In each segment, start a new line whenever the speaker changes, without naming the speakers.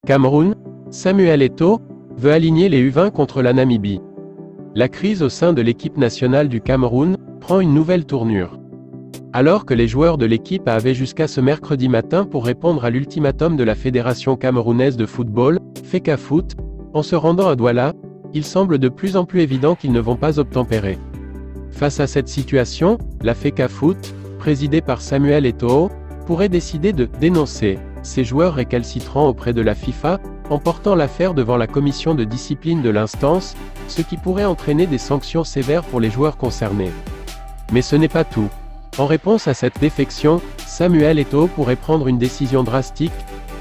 Cameroun, Samuel Eto'o veut aligner les U20 contre la Namibie. La crise au sein de l'équipe nationale du Cameroun prend une nouvelle tournure. Alors que les joueurs de l'équipe avaient jusqu'à ce mercredi matin pour répondre à l'ultimatum de la Fédération camerounaise de football, FECAFOOT, en se rendant à Douala, il semble de plus en plus évident qu'ils ne vont pas obtempérer. Face à cette situation, la FECAFOOT, présidée par Samuel Eto'o, pourrait décider de dénoncer ces joueurs récalcitrants auprès de la FIFA, en portant l'affaire devant la commission de discipline de l'instance, ce qui pourrait entraîner des sanctions sévères pour les joueurs concernés. Mais ce n'est pas tout. En réponse à cette défection, Samuel Eto'o pourrait prendre une décision drastique,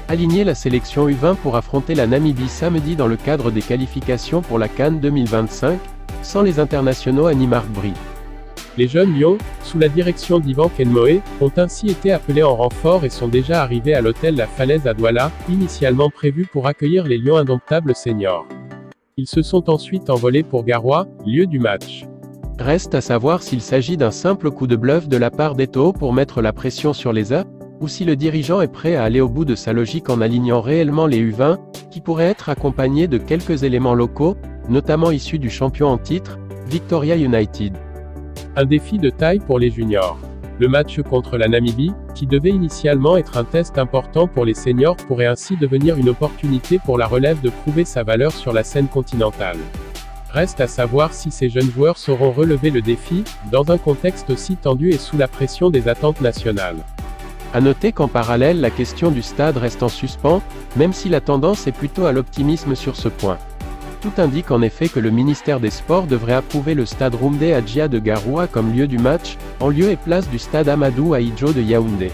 aligner la sélection U20 pour affronter la Namibie samedi dans le cadre des qualifications pour la CAN 2025, sans les internationaux Annie Marc Bry. Les jeunes Lions, sous la direction d'Yvan Kenmoé, ont ainsi été appelés en renfort et sont déjà arrivés à l'hôtel La Falaise à Douala, initialement prévu pour accueillir les Lions indomptables seniors. Ils se sont ensuite envolés pour Garoua, lieu du match. Reste à savoir s'il s'agit d'un simple coup de bluff de la part d'Eto'o pour mettre la pression sur les A, ou si le dirigeant est prêt à aller au bout de sa logique en alignant réellement les U20, qui pourraient être accompagnés de quelques éléments locaux, notamment issus du champion en titre, Victoria United. Un défi de taille pour les juniors. Le match contre la Namibie, qui devait initialement être un test important pour les seniors, pourrait ainsi devenir une opportunité pour la relève de prouver sa valeur sur la scène continentale. Reste à savoir si ces jeunes joueurs sauront relever le défi, dans un contexte aussi tendu et sous la pression des attentes nationales. À noter qu'en parallèle la question du stade reste en suspens, même si la tendance est plutôt à l'optimisme sur ce point. Tout indique en effet que le ministère des Sports devrait approuver le stade Roumdé Adjia de Garoua comme lieu du match, en lieu et place du stade Amadou Ahidjo de Yaoundé.